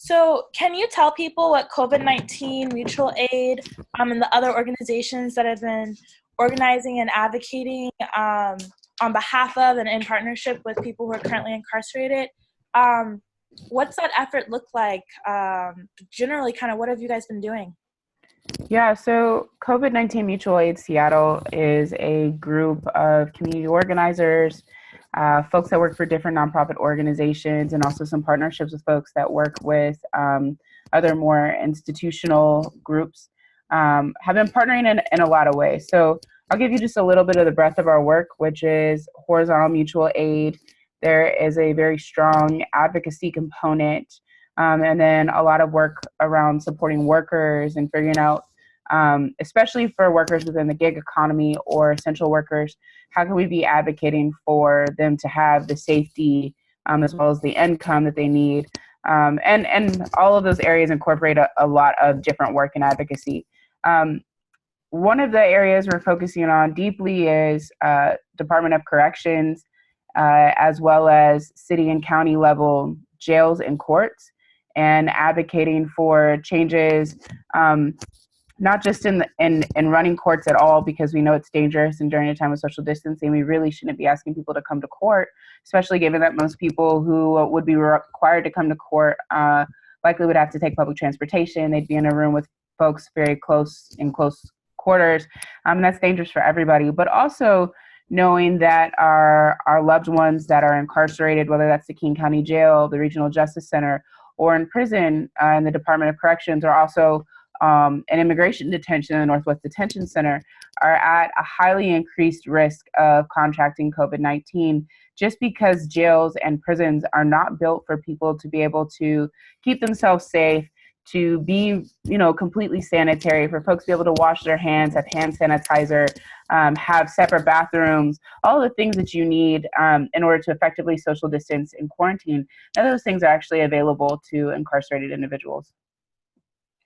So can you tell people what COVID-19 Mutual Aid and the other organizations that have been organizing and advocating on behalf of and in partnership with people who are currently incarcerated, um, what's that effort look like? Generally, kind of what have you guys been doing? Yeah, so COVID-19 Mutual Aide Seattle is a group of community organizers, folks that work for different nonprofit organizations, and also some partnerships with folks that work with other more institutional groups, have been partnering in a lot of ways. So I'll give you just a little bit of the breadth of our work, which is horizontal mutual aid. There is a very strong advocacy component, and then a lot of work around supporting workers and figuring out, especially for workers within the gig economy or essential workers, how can we be advocating for them to have the safety as well as the income that they need? And all of those areas incorporate a lot of different work and advocacy. One of the areas we're focusing on deeply is Department of Corrections, as well as city and county level jails and courts, and advocating for changes, not just in running courts at all, because we know it's dangerous, and during a time of social distancing, we really shouldn't be asking people to come to court, especially given that most people who would be required to come to court likely would have to take public transportation. They'd be in a room with folks very close quarters, and that's dangerous for everybody. But also knowing that our loved ones that are incarcerated, whether that's the King County Jail, the Regional Justice Center, or in prison in the Department of Corrections, or also in immigration detention in the Northwest Detention Center, are at a highly increased risk of contracting COVID-19, just because jails and prisons are not built for people to be able to keep themselves safe, to be, completely sanitary, for folks to be able to wash their hands, have hand sanitizer, have separate bathrooms, all the things that you need in order to effectively social distance in quarantine. None of those things are actually available to incarcerated individuals.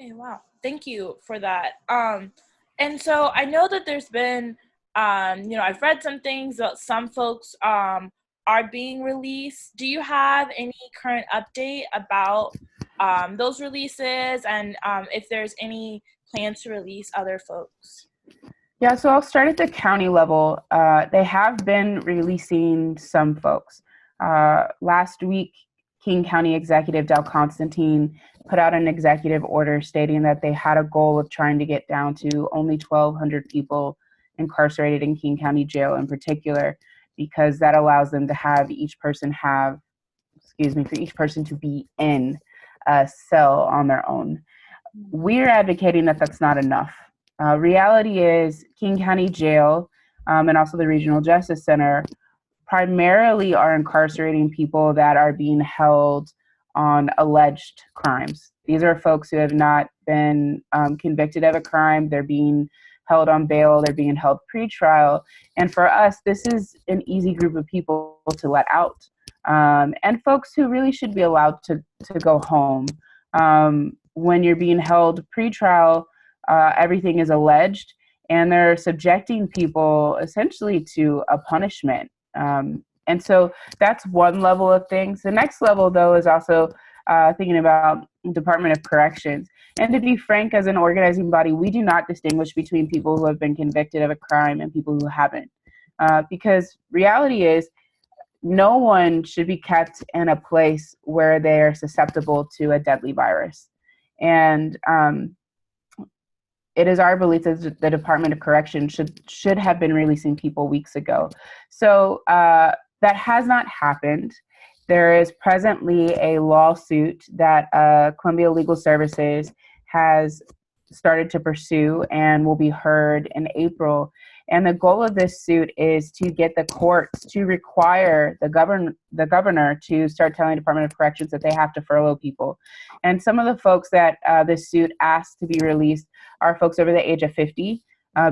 Okay, wow. Thank you for that. And so I know that there's been, I've read some things that some folks are being released. Do you have any current update about those releases, and if there's any plans to release other folks? Yeah, so I'll start at the county level. They have been releasing some folks. Last week, King County Executive Del Constantine put out an executive order stating that they had a goal of trying to get down to only 1,200 people incarcerated in King County Jail in particular, because that allows them to have each person to be in a cell on their own. We're advocating that that's not enough. Reality is King County Jail and also the Regional Justice Center primarily are incarcerating people that are being held on alleged crimes. These are folks who have not been convicted of a crime. They're being held on bail. They're being held pretrial. And for us, this is an easy group of people to let out. And folks who really should be allowed to go home. When you're being held pretrial, everything is alleged, and they're subjecting people essentially to a punishment. And so that's one level of things. The next level, though, is also thinking about Department of Corrections. And to be frank, as an organizing body, we do not distinguish between people who have been convicted of a crime and people who haven't. Because reality is, no one should be kept in a place where they are susceptible to a deadly virus. And it is our belief that the Department of Corrections should have been releasing people weeks ago. So that has not happened. There is presently a lawsuit that Columbia Legal Services has started to pursue and will be heard in April. And the goal of this suit is to get the courts to require the governor to start telling Department of Corrections that they have to furlough people. And some of the folks that this suit asks to be released are folks over the age of 50,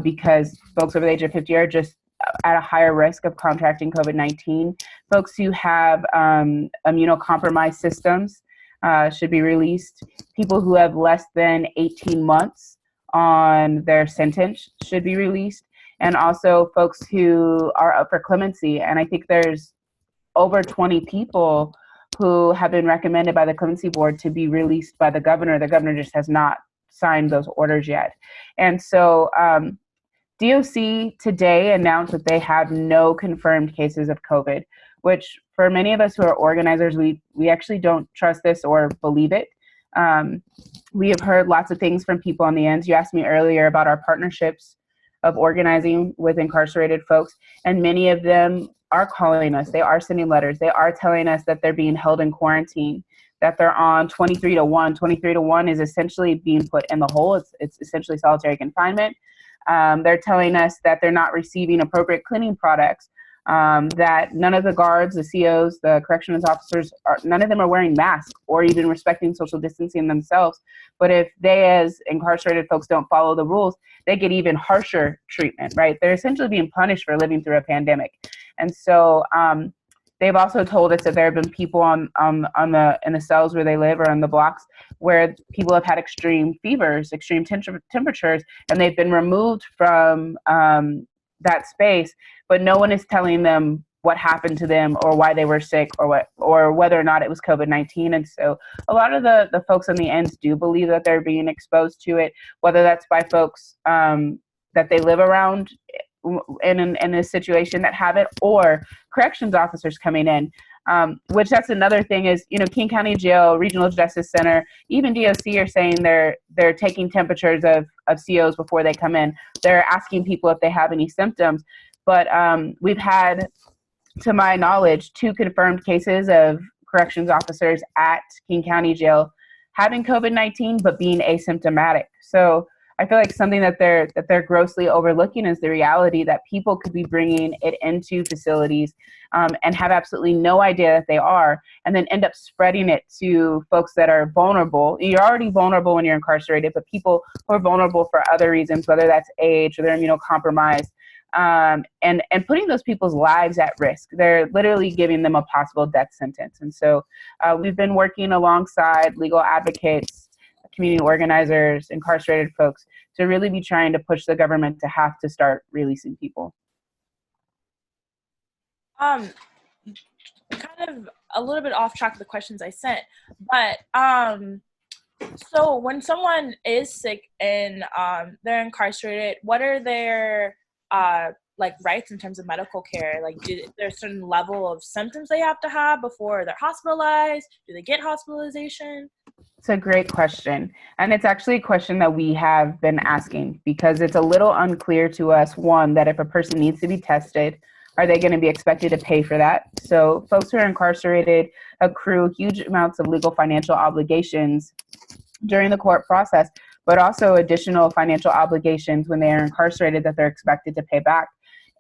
because folks over the age of 50 are just at a higher risk of contracting COVID-19. Folks who have immunocompromised systems should be released. People who have less than 18 months on their sentence should be released. And also folks who are up for clemency. And I think there's over 20 people who have been recommended by the clemency board to be released by the governor. The governor just has not signed those orders yet. And so DOC today announced that they have no confirmed cases of COVID, which for many of us who are organizers, we actually don't trust this or believe it. We have heard lots of things from people on the ends. You asked me earlier about our partnerships of organizing with incarcerated folks, and many of them are calling us. They are sending letters. They are telling us that they're being held in quarantine, that they're on 23-1. 23-1 is essentially being put in the hole. It's essentially solitary confinement. They're telling us that they're not receiving appropriate cleaning products, that none of the guards, the COs, the corrections officers, none of them are wearing masks or even respecting social distancing themselves. But if they, as incarcerated folks, don't follow the rules, they get even harsher treatment, right? They're essentially being punished for living through a pandemic. And so they've also told us that there have been people in the cells where they live or on the blocks where people have had extreme fevers, extreme temperatures, and they've been removed from that space, but no one is telling them what happened to them or why they were sick or whether or not it was COVID-19. And so a lot of the folks on the ends do believe that they're being exposed to it, whether that's by folks that they live around in a situation that have it, or corrections officers coming in, which that's another thing is, King County Jail, Regional Justice Center, even DOC are saying they're taking temperatures of COs before they come in. They're asking people if they have any symptoms. But we've had, to my knowledge, 2 confirmed cases of corrections officers at King County Jail having COVID-19, but being asymptomatic. So I feel like something that they're grossly overlooking is the reality that people could be bringing it into facilities and have absolutely no idea that they are, and then end up spreading it to folks that are vulnerable. You're already vulnerable when you're incarcerated, but people who are vulnerable for other reasons, whether that's age or they're immunocompromised, and putting those people's lives at risk. They're literally giving them a possible death sentence. And so we've been working alongside legal advocates, community organizers, incarcerated folks, to really be trying to push the government to have to start releasing people. Kind of a little bit off track of the questions I sent, but so when someone is sick and they're incarcerated, what are their rights in terms of medical care? Like, there's a certain level of symptoms they have to have before they're hospitalized? Do they get hospitalization? It's a great question. And it's actually a question that we have been asking because it's a little unclear to us, one, that if a person needs to be tested, are they going to be expected to pay for that? So folks who are incarcerated accrue huge amounts of legal financial obligations during the court process, but also additional financial obligations when they are incarcerated that they're expected to pay back.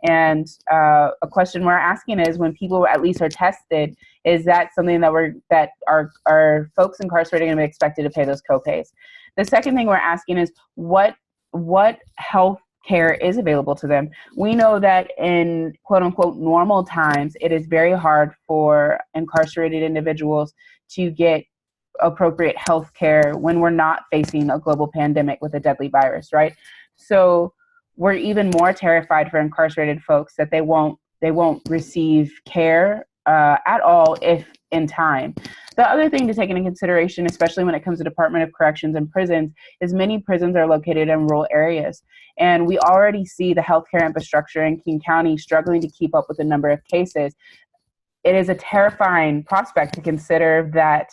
And a question we're asking is, when people at least are tested, is that something that our folks incarcerated going to be expected to pay those copays? The second thing we're asking is what health care is available to them. We know that in quote unquote normal times, it is very hard for incarcerated individuals to get appropriate health care when we're not facing a global pandemic with a deadly virus, right? So we're even more terrified for incarcerated folks that they won't receive care at all if in time. The other thing to take into consideration, especially when it comes to Department of Corrections and prisons, is many prisons are located in rural areas. And we already see the healthcare infrastructure in King County struggling to keep up with the number of cases. It is a terrifying prospect to consider that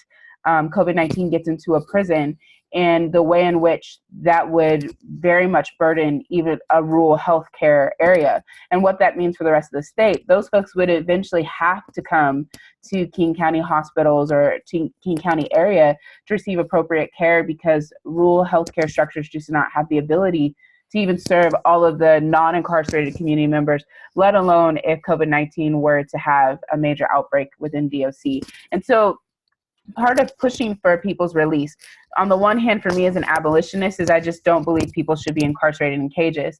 COVID-19 gets into a prison, and the way in which that would very much burden even a rural healthcare area, and what that means for the rest of the state. Those folks would eventually have to come to King County hospitals or to King County area to receive appropriate care, because rural healthcare structures just do not have the ability to even serve all of the non-incarcerated community members, let alone if COVID-19 were to have a major outbreak within DOC. And so part of pushing for people's release, on the one hand, for me as an abolitionist, is I just don't believe people should be incarcerated in cages.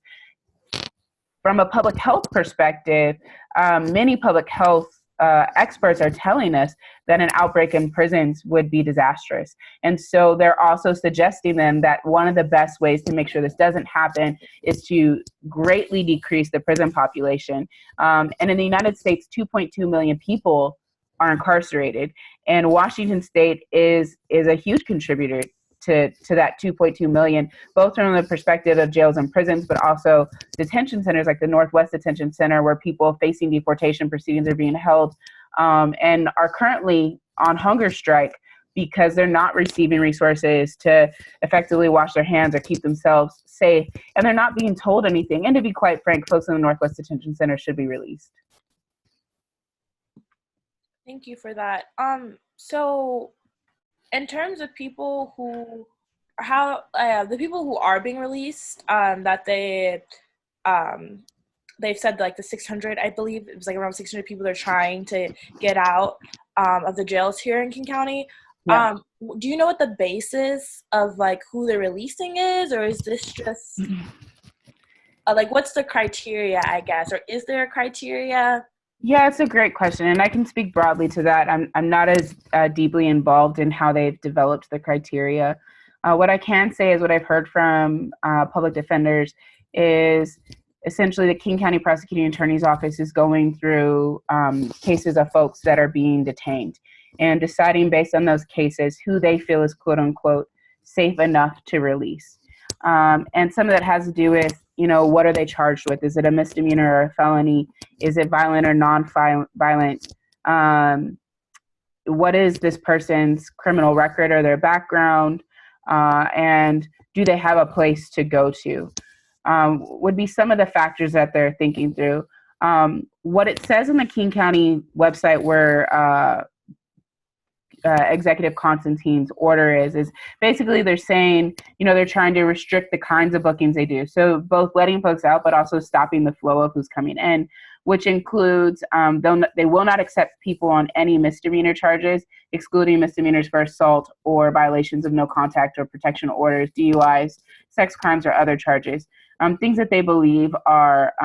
From a public health perspective, many public health experts are telling us that an outbreak in prisons would be disastrous. And so they're also suggesting then that one of the best ways to make sure this doesn't happen is to greatly decrease the prison population. And in the United States, 2.2 million people are incarcerated. And Washington State is a huge contributor to that 2.2 million, both from the perspective of jails and prisons, but also detention centers like the Northwest Detention Center, where people facing deportation proceedings are being held and are currently on hunger strike because they're not receiving resources to effectively wash their hands or keep themselves safe, and they're not being told anything. And to be quite frank, folks in the Northwest Detention Center should be released. Thank you for that. So in terms of people who, the people who are being released, that they've said like the 600, I believe it was like around 600 people they're trying to get out of the jails here in King County. Yeah. Do you know what the basis of like who they're releasing is, or is this just like what's the criteria, I guess, or is there a criteria? Yeah, it's a great question, and I can speak broadly to that. I'm not as deeply involved in how they've developed the criteria. What I can say is what I've heard from public defenders is essentially the King County Prosecuting Attorney's Office is going through cases of folks that are being detained and deciding based on those cases who they feel is quote unquote safe enough to release. And some of that has to do with, what are they charged with? Is it a misdemeanor or a felony? Is it violent or non-violent? What is this person's criminal record or their background? And do they have a place to go to? Would be some of the factors that they're thinking through. What it says on the King County website where Executive Constantine's order is basically they're saying, they're trying to restrict the kinds of bookings they do. So both letting folks out, but also stopping the flow of who's coming in, which includes they will not accept people on any misdemeanor charges, excluding misdemeanors for assault or violations of no contact or protection orders, DUIs, sex crimes, or other charges. Things that they believe are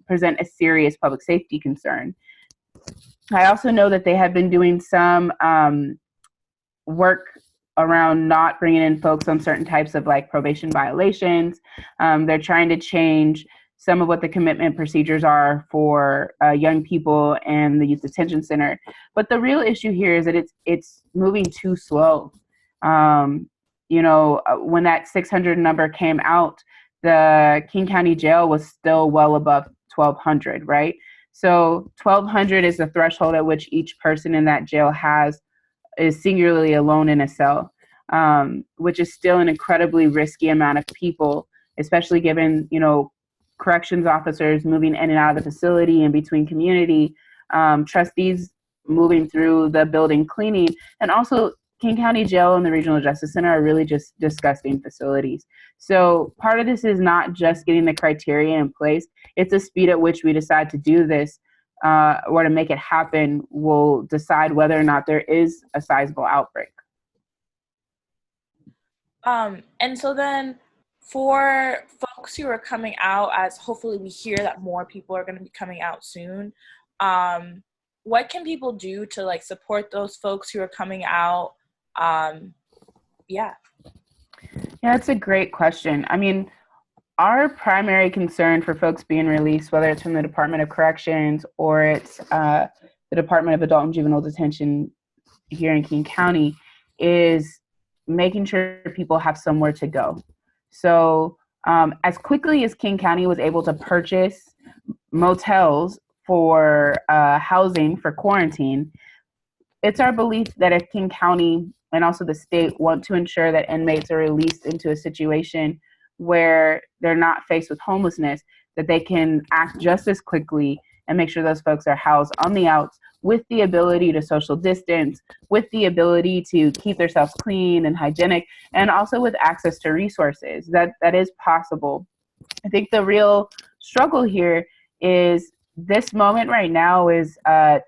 present a serious public safety concern. I also know that they have been doing some work around not bringing in folks on certain types of like probation violations. They're trying to change some of what the commitment procedures are for young people and the Youth Detention Center. But the real issue here is that it's moving too slow. When that 600 number came out, the King County Jail was still well above 1,200, right? So 1,200 is the threshold at which each person in that jail is singularly alone in a cell, which is still an incredibly risky amount of people, especially given, corrections officers moving in and out of the facility and between community, trustees moving through the building cleaning, and also King County Jail and the Regional Justice Center are really just disgusting facilities. So part of this is not just getting the criteria in place, it's the speed at which we decide to do this or to make it happen will decide whether or not there is a sizable outbreak. And so then for folks who are coming out, as hopefully we hear that more people are going to be coming out soon, what can people do to like support those folks who are coming out? Yeah, it's a great question. I mean, our primary concern for folks being released, whether it's from the Department of Corrections or it's the Department of Adult and Juvenile Detention here in King County, is making sure people have somewhere to go. So as quickly as King County was able to purchase motels for housing for quarantine, it's our belief that if King County and also the state want to ensure that inmates are released into a situation where they're not faced with homelessness, that they can act just as quickly and make sure those folks are housed on the outs with the ability to social distance, with the ability to keep themselves clean and hygienic, and also with access to resources. That is possible. I think the real struggle here is this moment right now is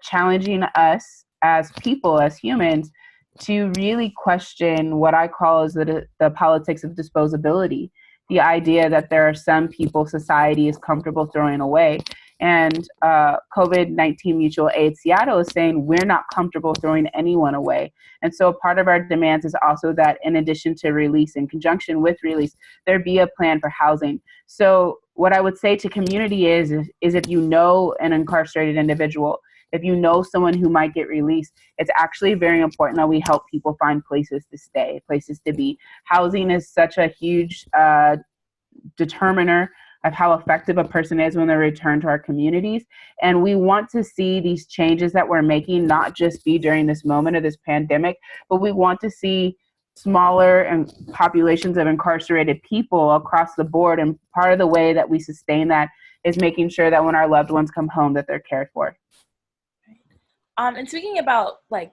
challenging us as people, as humans, to really question what I call is the politics of disposability. The idea that there are some people society is comfortable throwing away. And COVID-19 Mutual Aide Seattle is saying we're not comfortable throwing anyone away. And so part of our demands is also that in addition to release, in conjunction with release, there be a plan for housing. So what I would say to community is if you know an incarcerated individual, if you know someone who might get released, it's actually very important that we help people find places to stay, places to be. Housing is such a huge determiner of how effective a person is when they return to our communities. And we want to see these changes that we're making not just be during this moment of this pandemic, but we want to see smaller and populations of incarcerated people across the board. And part of the way that we sustain that is making sure that when our loved ones come home that they're cared for. And speaking about like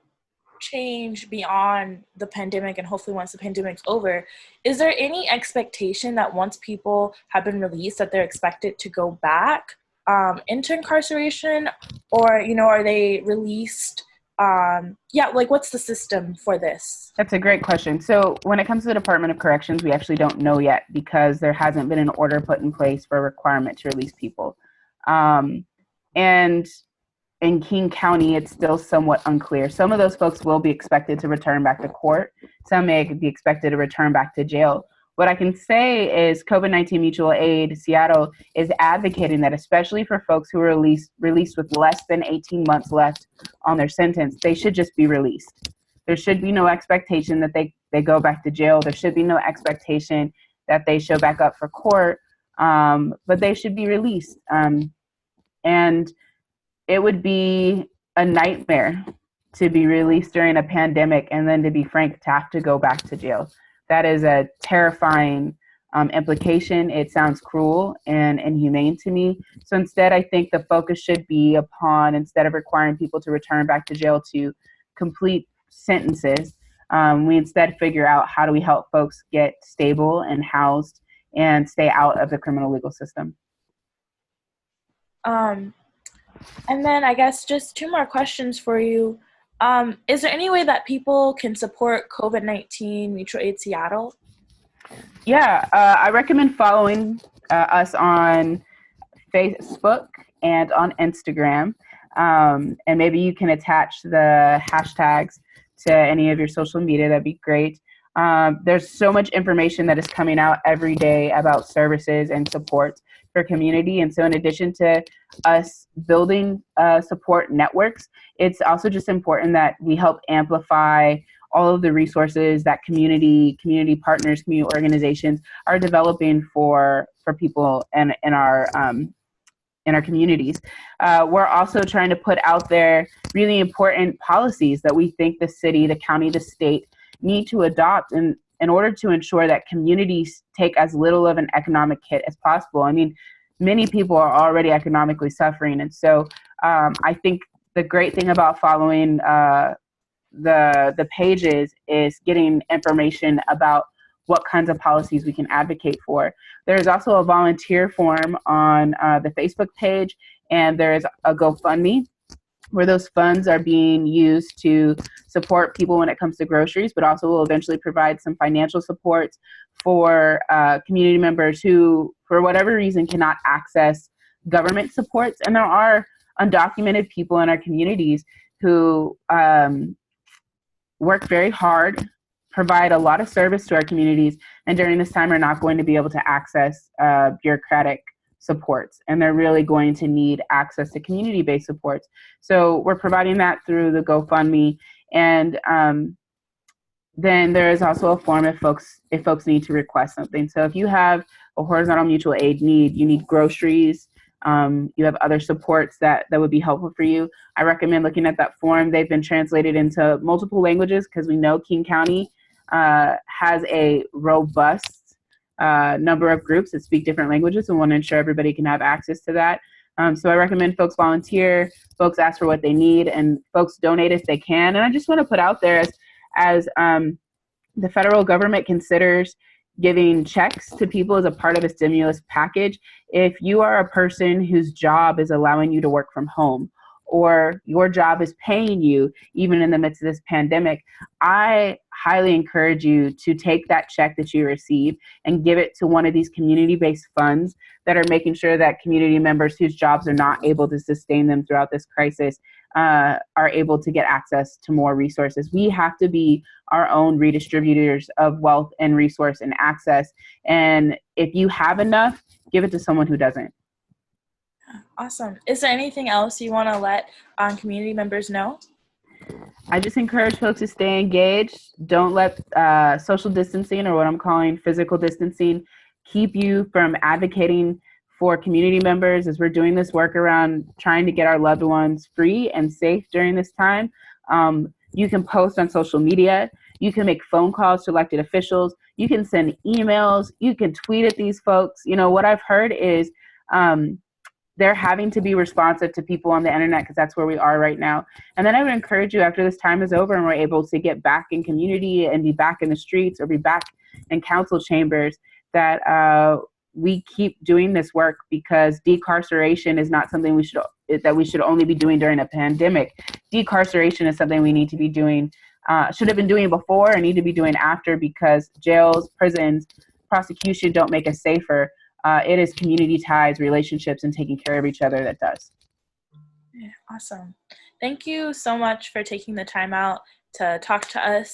change beyond the pandemic and hopefully once the pandemic's over, is there any expectation that once people have been released that they're expected to go back into incarceration, or, you know, are they released? Like what's the system for this? That's a great question. So when it comes to the Department of Corrections, we actually don't know yet because there hasn't been an order put in place for a requirement to release people. And in King County, it's still somewhat unclear. Some of those folks will be expected to return back to court. Some may be expected to return back to jail. What I can say is COVID-19 Mutual Aide Seattle is advocating that, especially for folks who are released with less than 18 months left on their sentence, they should just be released. There should be no expectation that they go back to jail. There should be no expectation that they show back up for court, but they should be released. And it would be a nightmare to be released during a pandemic and then, to be frank, to have to go back to jail. That is a terrifying implication. It sounds cruel and inhumane to me. So instead, I think the focus should be upon, instead of requiring people to return back to jail to complete sentences, we instead figure out how do we help folks get stable and housed and stay out of the criminal legal system. And then I guess just two more questions for you. Is there any way that people can support COVID-19 Mutual Aide Seattle? Yeah, I recommend following us on Facebook and on Instagram. And maybe you can attach the hashtags to any of your social media. That'd be great. There's so much information that is coming out every day about services and support for community. And so in addition to us building support networks, it's also just important that we help amplify all of the resources that community partners, community organizations are developing for people in our communities. We're also trying to put out there really important policies that we think the city, the county, the state need to adopt in order to ensure that communities take as little of an economic hit as possible. I mean, many people are already economically suffering. And so I think the great thing about following the pages is getting information about what kinds of policies we can advocate for. There's also a volunteer form on the Facebook page, and there's a GoFundMe where those funds are being used to support people when it comes to groceries, but also will eventually provide some financial support for community members who, for whatever reason, cannot access government supports. And there are undocumented people in our communities who work very hard, provide a lot of service to our communities, and during this time are not going to be able to access bureaucratic supports, and they're really going to need access to community-based supports. So we're providing that through the GoFundMe, and then there is also a form if folks need to request something. So if you have a horizontal mutual aid need, you need groceries, you have other supports that would be helpful for you, I recommend looking at that form. They've been translated into multiple languages because we know King County has a robust number of groups that speak different languages, and want to ensure everybody can have access to that. So I recommend folks volunteer, folks ask for what they need, and folks donate if they can. And I just want to put out there, as the federal government considers giving checks to people as a part of a stimulus package, if you are a person whose job is allowing you to work from home, or your job is paying you even in the midst of this pandemic, I highly encourage you to take that check that you receive and give it to one of these community-based funds that are making sure that community members whose jobs are not able to sustain them throughout this crisis are able to get access to more resources. We have to be our own redistributors of wealth and resource and access. And if you have enough, give it to someone who doesn't. Awesome. Is there anything else you want to let community members know? I just encourage folks to stay engaged. Don't let social distancing, or what I'm calling physical distancing, keep you from advocating for community members as we're doing this work around trying to get our loved ones free and safe during this time. You can post on social media. You can make phone calls to elected officials. You can send emails. You can tweet at these folks. You know, what I've heard is they're having to be responsive to people on the internet because that's where we are right now. And then I would encourage you, after this time is over and we're able to get back in community and be back in the streets or be back in council chambers, that we keep doing this work, because decarceration is not something we should only be doing during a pandemic. Decarceration is something we need to be doing, should have been doing before and need to be doing after, because jails, prisons, prosecution don't make us safer. It is community ties, relationships, and taking care of each other that does. Yeah, awesome. Thank you so much for taking the time out to talk to us.